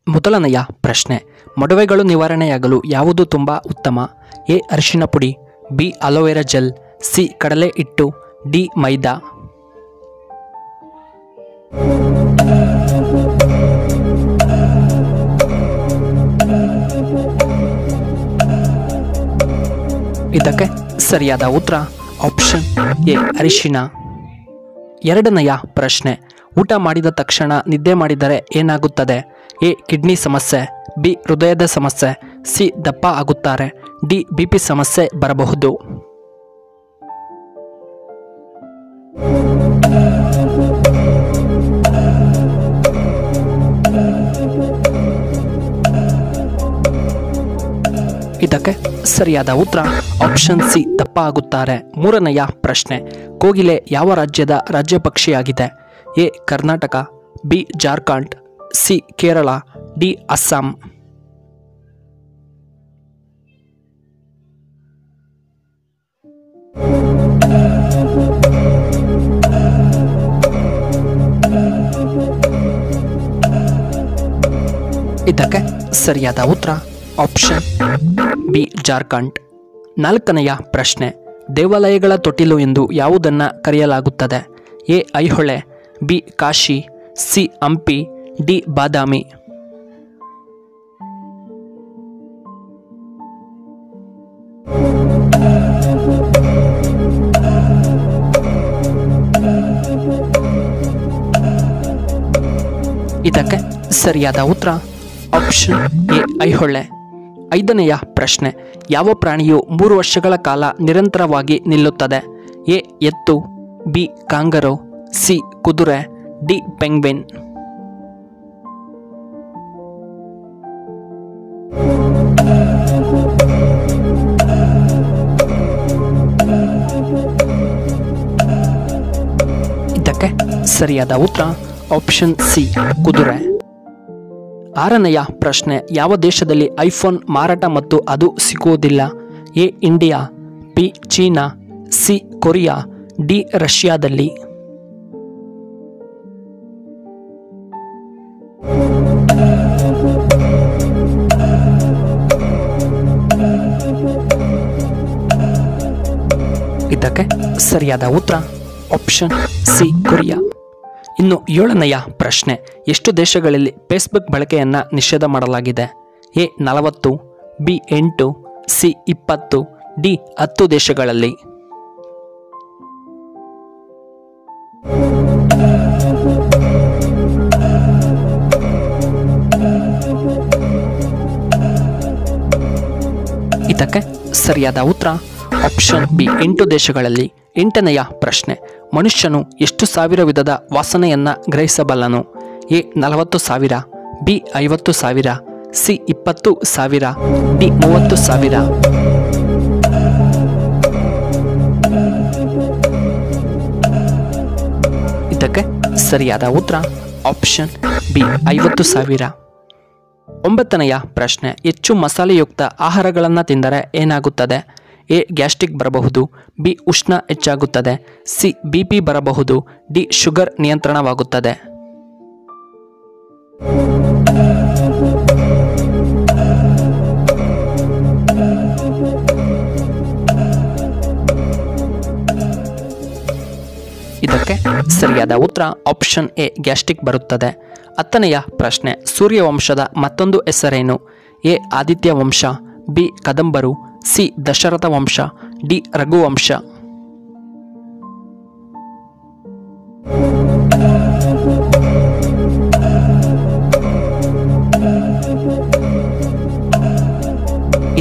ಮೊದಲನೆಯ ಪ್ರಶ್ನೆ, ಮೊಡವೆಗಳು ನಿವಾರಣೆಯಾಗಲು ಯಾವುದು ತುಂಬ ಉತ್ತಮ? ಎ ಅರಿಶಿನ ಪುಡಿ, ಬಿ ಅಲೋವೆರಾ ಜೆಲ್, ಸಿ ಕಡಲೆ ಹಿಟ್ಟು, ಡಿ ಮೈದಾ. ಇದಕ್ಕೆ ಸರಿಯಾದ ಉತ್ತರ ಆಪ್ಷನ್ ಎ ಅರಿಶಿನ. ಎರಡನೆಯ ಪ್ರಶ್ನೆ, ಊಟ ಮಾಡಿದ ತಕ್ಷಣ ನಿದ್ದೆ ಮಾಡಿದರೆ ಏನಾಗುತ್ತದೆ? ಎ ಕಿಡ್ನಿ ಸಮಸ್ಯೆ, ಬಿ ಹೃದಯದ ಸಮಸ್ಯೆ, ಸಿ ದಪ್ಪ ಆಗುತ್ತಾರೆ, ಡಿ ಬಿಪಿ ಸಮಸ್ಯೆ ಬರಬಹುದು. ಇದಕ್ಕೆ ಸರಿಯಾದ ಉತ್ತರ ಆಪ್ಷನ್ ಸಿ ದಪ್ಪ ಆಗುತ್ತಾರೆ. ಮೂರನೆಯ ಪ್ರಶ್ನೆ, ಕೋಗಿಲೆ ಯಾವ ರಾಜ್ಯದ ರಾಜ್ಯ ಪಕ್ಷಿಯಾಗಿದೆ? A Karnataka, B Jharkhand, C Kerala, D Assam. ಇದಕ್ಕೆ ಸರಿಯಾದ ಉತ್ತರ ಆಪ್ಷನ್ ಬಿ ಜಾರ್ಖಂಡ್. ನಾಲ್ಕನೆಯ ಪ್ರಶ್ನೆ, ದೇವಾಲಯಗಳ ತೊಟ್ಟಿಲು ಎಂದು ಯಾವುದನ್ನು ಕರೆಯಲಾಗುತ್ತದೆ? A Aihole, B Kashi, C Hampi, D Badami. ಇದಕ್ಕೆ ಸರಿಯಾದ ಉತ್ತರ ಆಪ್ಷನ್ ಎ ಐಹೊಳೆ. ಐದನೆಯ ಪ್ರಶ್ನೆ, ಯಾವ ಪ್ರಾಣಿಯು 3 ವರ್ಷಗಳ ಕಾಲ ನಿರಂತರವಾಗಿ ನಿಲ್ಲುತ್ತದೆ? ಎ ಎತ್ತು, ಬಿ ಕಾಂಗರು, ಸಿ ಕುದುರೆ, ಡಿ ಪೆಂಗ್ವಿನ್. ಇದಕ್ಕೆ ಸರಿಯಾದ ಉತ್ತರ ಆಪ್ಷನ್ ಸಿ ಕುದುರೆ. ಆರನೆಯ ಪ್ರಶ್ನೆ, ಯಾವ ದೇಶದಲ್ಲಿ ಐಫೋನ್ ಮಾರಾಟ ಮತ್ತು ಅದು ಸಿಗುವುದಿಲ್ಲ? A India, B China, C Korea, D ರಷ್ಯಾದಲ್ಲಿ. ಇದಕ್ಕೆ ಸರಿಯಾದ ಉತ್ತರ ಆಪ್ಷನ್ ಸಿ ಕೊರಿಯಾ. ಇನ್ನು ಏಳನೆಯ ಪ್ರಶ್ನೆ, ಎಷ್ಟು ದೇಶಗಳಲ್ಲಿ ಫೇಸ್ಬುಕ್ ಬಳಕೆಯನ್ನು ನಿಷೇಧ ಮಾಡಲಾಗಿದೆ? ಎ 40, ಬಿ 8, ಸಿ 20, ಡಿ 10 ದೇಶಗಳಲ್ಲಿ. ಇದಕ್ಕೆ ಸರಿಯಾದ ಉತ್ತರ ಆಪ್ಷನ್ ಬಿ 8 ದೇಶಗಳಲ್ಲಿ. ಎಂಟನೆಯ ಪ್ರಶ್ನೆ, ಮನುಷ್ಯನು ಎಷ್ಟು ಸಾವಿರ ವಿಧದ ವಾಸನೆಯನ್ನು ಗ್ರಹಿಸಬಲ್ಲನು? A 40,000, B 50,000, C 20,000, D 30,000. ಇದಕ್ಕೆ ಸರಿಯಾದ ಉತ್ತರ ಆಪ್ಷನ್ ಬಿ 50,000. ಒಂಬತ್ತನೆಯ ಪ್ರಶ್ನೆ, ಹೆಚ್ಚು ಮಸಾಲೆಯುಕ್ತ ಆಹಾರಗಳನ್ನು ತಿಂದರೆ ಏನಾಗುತ್ತದೆ? ಎ ಗ್ಯಾಸ್ಟ್ರಿಕ್ ಬರಬಹುದು, ಬಿ ಉಷ್ಣ ಹೆಚ್ಚಾಗುತ್ತದೆ, ಸಿ ಬಿಪಿ ಬರಬಹುದು, ಡಿ ಶುಗರ್ ನಿಯಂತ್ರಣವಾಗುತ್ತದೆ. ಇದಕ್ಕೆ ಸರಿಯಾದ ಉತ್ತರ ಆಪ್ಷನ್ ಎ ಗ್ಯಾಸ್ಟ್ರಿಕ್ ಬರುತ್ತದೆ. ಹತ್ತನೆಯ ಪ್ರಶ್ನೆ, ಸೂರ್ಯವಂಶದ ಮತ್ತೊಂದು ಹೆಸರೇನು? ಎ ಆದಿತ್ಯ ವಂಶ, ಬಿ ಕದಂಬರು, ಸಿ ದಶರಥ ವಂಶ, ಡಿ ರಘುವಂಶ.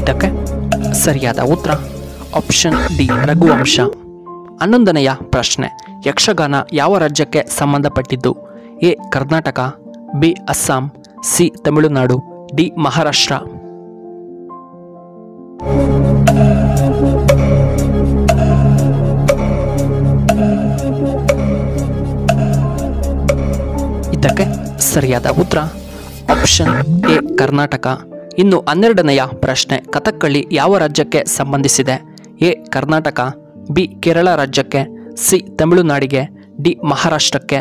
ಇದಕ್ಕೆ ಸರಿಯಾದ ಉತ್ತರ ಆಪ್ಷನ್ ಡಿ ರಘುವಂಶ. 11ನೆಯ ಪ್ರಶ್ನೆ, ಯಕ್ಷಗಾನ ಯಾವ ರಾಜ್ಯಕ್ಕೆ ಸಂಬಂಧಪಟ್ಟಿದ್ದು? A Karnataka, B Assam, C Tamil Nadu, D Maharashtra. ಇದಕ್ಕೆ ಸರಿಯಾದ ಉತ್ತರ ಆಪ್ಷನ್ ಎ ಕರ್ನಾಟಕ. ಇನ್ನು 12ನೆಯ ಪ್ರಶ್ನೆ, ಕಥಕ್ಕಳಿ ಯಾವ ರಾಜ್ಯಕ್ಕೆ ಸಂಬಂಧಿಸಿದೆ? ಎ ಕರ್ನಾಟಕ, ಬಿ ಕೇರಳ ರಾಜ್ಯಕ್ಕೆ, ಸಿ ತಮಿಳುನಾಡಿಗೆ, ಡಿ ಮಹಾರಾಷ್ಟ್ರಕ್ಕೆ.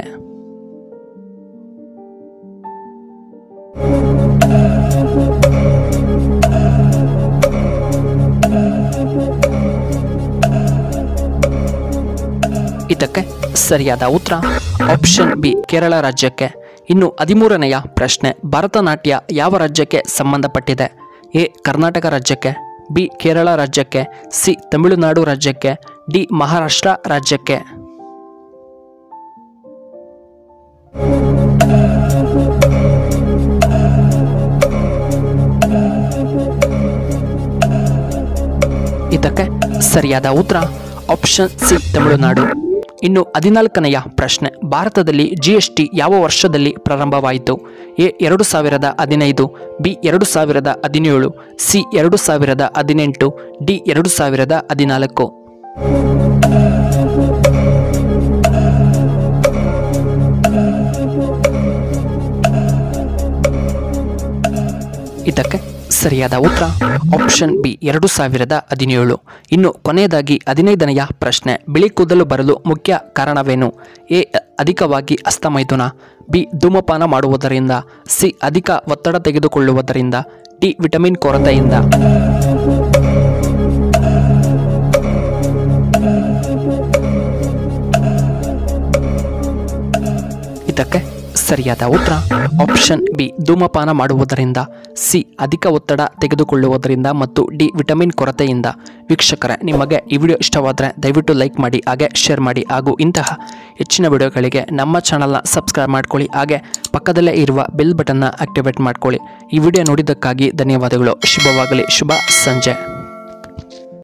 ಇದಕ್ಕೆ ಸರಿಯಾದ ಉತ್ತರ ಆಪ್ಷನ್ ಬಿ ಕೇರಳ ರಾಜ್ಯಕ್ಕೆ. ಇನ್ನು 13ನೆಯ ಪ್ರಶ್ನೆ, ಭರತನಾಟ್ಯ ಯಾವ ರಾಜ್ಯಕ್ಕೆ ಸಂಬಂಧಪಟ್ಟಿದೆ? ಎ ಕರ್ನಾಟಕ ರಾಜ್ಯಕ್ಕೆ, ಬಿ ಕೇರಳ ರಾಜ್ಯಕ್ಕೆ, ಸಿ ತಮಿಳುನಾಡು ರಾಜ್ಯಕ್ಕೆ, ಡಿ ಮಹಾರಾಷ್ಟ್ರ ರಾಜ್ಯಕ್ಕೆ. ಇದಕ್ಕೆ ಸರಿಯಾದ ಉತ್ತರ ಆಪ್ಷನ್ ಸಿ ತಮಿಳುನಾಡು. ಇನ್ನು 14ನೆಯ ಪ್ರಶ್ನೆ, ಭಾರತದಲ್ಲಿ GST ಯಾವ ವರ್ಷದಲ್ಲಿ ಪ್ರಾರಂಭವಾಯಿತು? A 2015, B 2017, C 2018, D 2014. ಇದಕ್ಕೆ ಸರಿಯಾದ ಉತ್ತರ ಆಪ್ಷನ್ ಬಿ 2017. ಇನ್ನು ಕೊನೆಯದಾಗಿ 15ನೆಯ ಪ್ರಶ್ನೆ, ಬಿಳಿ ಕೂದಲು ಬರಲು ಮುಖ್ಯ ಕಾರಣವೇನು? ಎ ಅಧಿಕವಾಗಿ ಹಸ್ತಮೈಥುನ, ಬಿ ಧೂಮಪಾನ ಮಾಡುವುದರಿಂದ, ಸಿ ಅಧಿಕ ಒತ್ತಡ ತೆಗೆದುಕೊಳ್ಳುವುದರಿಂದ, ಡಿ ವಿಟಮಿನ್ ಕೊರತೆಯಿಂದ. ಇದಕ್ಕೆ ಸರಿಯಾದ ಉತ್ತರ ಆಪ್ಷನ್ ಬಿ ಧೂಮಪಾನ ಮಾಡುವುದರಿಂದ, ಸಿ ಅಧಿಕ ಒತ್ತಡ ತೆಗೆದುಕೊಳ್ಳುವುದರಿಂದ ಮತ್ತು ಡಿ ವಿಟಮಿನ್ ಕೊರತೆಯಿಂದ. ವೀಕ್ಷಕರೇ, ನಿಮಗೆ ಈ ವಿಡಿಯೋ ಇಷ್ಟವಾದರೆ ದಯವಿಟ್ಟು ಲೈಕ್ ಮಾಡಿ, ಹಾಗೆ ಶೇರ್ ಮಾಡಿ, ಹಾಗೂ ಇಂತಹ ಹೆಚ್ಚಿನ ವಿಡಿಯೋಗಳಿಗೆ ನಮ್ಮ ಚಾನಲ್ನ ಸಬ್ಸ್ಕ್ರೈಬ್ ಮಾಡ್ಕೊಳ್ಳಿ, ಹಾಗೆ ಪಕ್ಕದಲ್ಲೇ ಇರುವ ಬೆಲ್ ಬಟನ್ನ ಆಕ್ಟಿವೇಟ್ ಮಾಡ್ಕೊಳ್ಳಿ. ಈ ವಿಡಿಯೋ ನೋಡಿದ್ದಕ್ಕಾಗಿ ಧನ್ಯವಾದಗಳು. ಶುಭವಾಗಲಿ. ಶುಭ ಸಂಜೆ.